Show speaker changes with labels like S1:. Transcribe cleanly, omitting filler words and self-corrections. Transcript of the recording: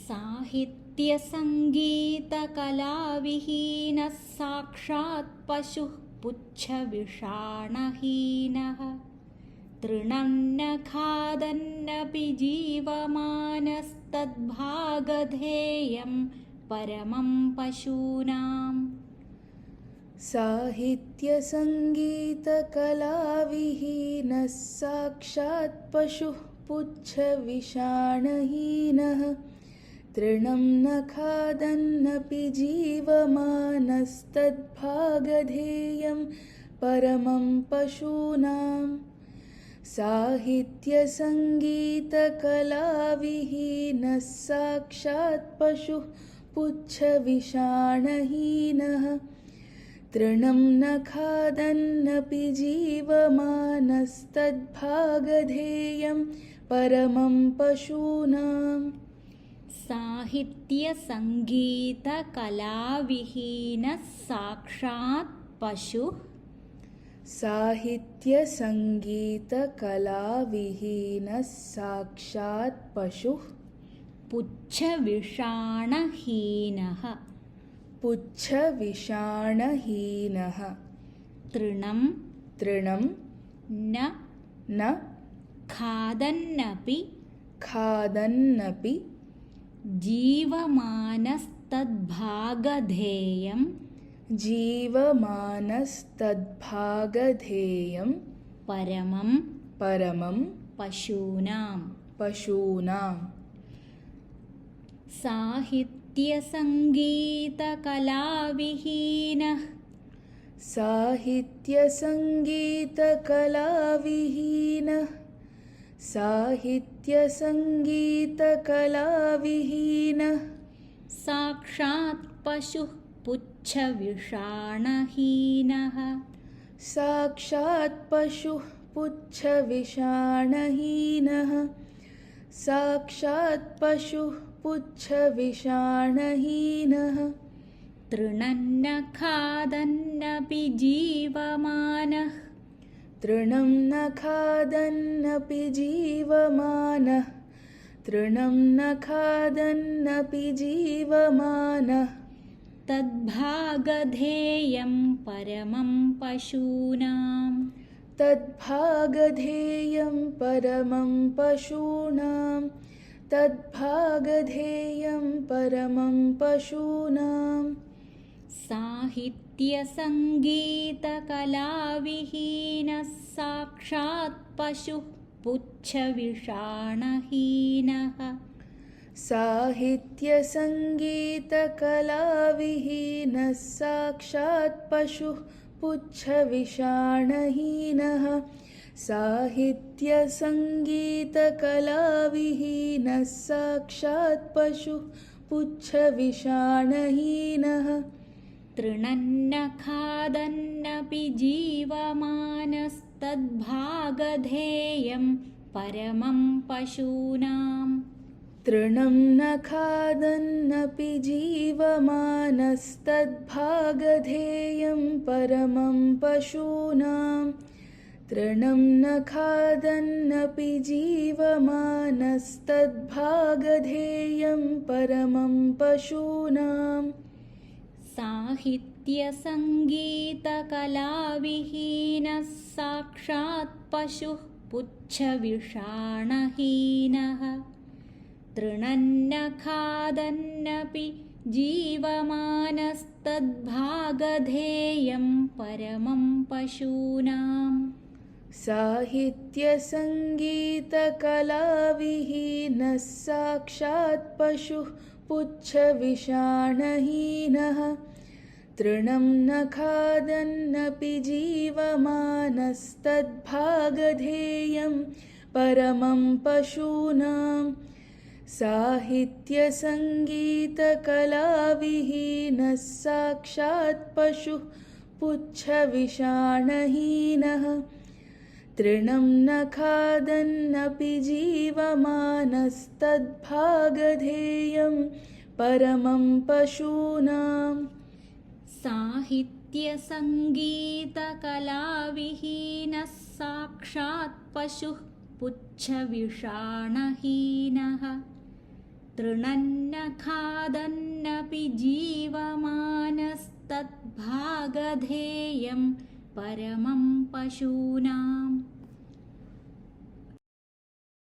S1: साहित्यसङ्गीतकलाविहीनः साक्षात् पशुः पुच्छविषाणहीनः तृणं न खादन्नपि जीवमानस्तद्भागधेयं परमं पशूनाम्।
S2: साहित्यसङ्गीतकलाविहीनः साक्षात् पशुः पुच्छविषाणहीनः तृणं न खादन्नपि जीवमानस्तद्भागधेयं परमं पशूनाम्। साहित्यसङ्गीतकलाविहीनः साक्षात् पशुः पुच्छविषाणहीनः तृणं न खादन्नपि जीवमानस्तद्भागधेयं परमं पशूनाम्।
S1: साहित्यसङ्गीतकलाविहीनः साक्षात् पशुः
S2: साहित्यसङ्गीतकलाविहीनः साक्षात् पशुः
S1: पुच्छविषाणहीनः
S2: पुच्छविषाणहीनः
S1: तृणं
S2: न
S1: खादन्नपि
S2: जीवमानस्तद्भागधेयं परमं
S1: पशूनाम्। साहित्यसङ्गीतकलाविहीनः साक्षात् पशुः पुच्छविषाणहीनः तृणं न खादन्नपि जीवमानः तद्भागधेयं परमं पशूनाम्। साहित्यसङ्गीतकलाविहीनः साक्षात् पशुः पुच्छविषाणहीनः
S2: साहित्यसङ्गीतकलाविहीनः साक्षात् पशुः पुच्छविषाणहीनः साहित्यसङ्गीतकलाविहीनः साक्षात् पशुः पुच्छविषाणहीनः
S1: तृणं न खादन्नपि जीवमानस्तद्भागधेयं परमं पशूनाम्।
S2: तृणं न खादन्नपि जीवमानस्तद्भागधेयं परमं पशूनाम्। तृणं न खादन्नपि जीवमानस्तद्भागधेयं परमं पशूनाम्।
S1: साहित्यसङ्गीतकलाविहीनः साक्षात् पशुः पुच्छविषाणहीनः तृणं न खादन्नपि जीवमानस्तद्भागधेयं परमं पशूनाम्।
S2: साहित्यसङ्गीतकलाविहीनः साक्षात् पशुः पुच्छविषाणहीनः तृणं न खादन्नपि जीवमानस्तद्भागधेयं परमं पशूनाम्। साहित्यसङ्गीतकलाविहीनः साक्षात् पशुः पुच्छविषाणहीनः तृणं न खादन्नपि जीवमानस्तद्भागधेयं परमं पशूनाम्।
S1: साहित्यसङ्गीतकलाविहीनः साक्षात् पशुः पुच्छविषाणहीनः तृणन्न खादन्नपि जीवमानस्तद्भागधेयं परमं पशूनाम्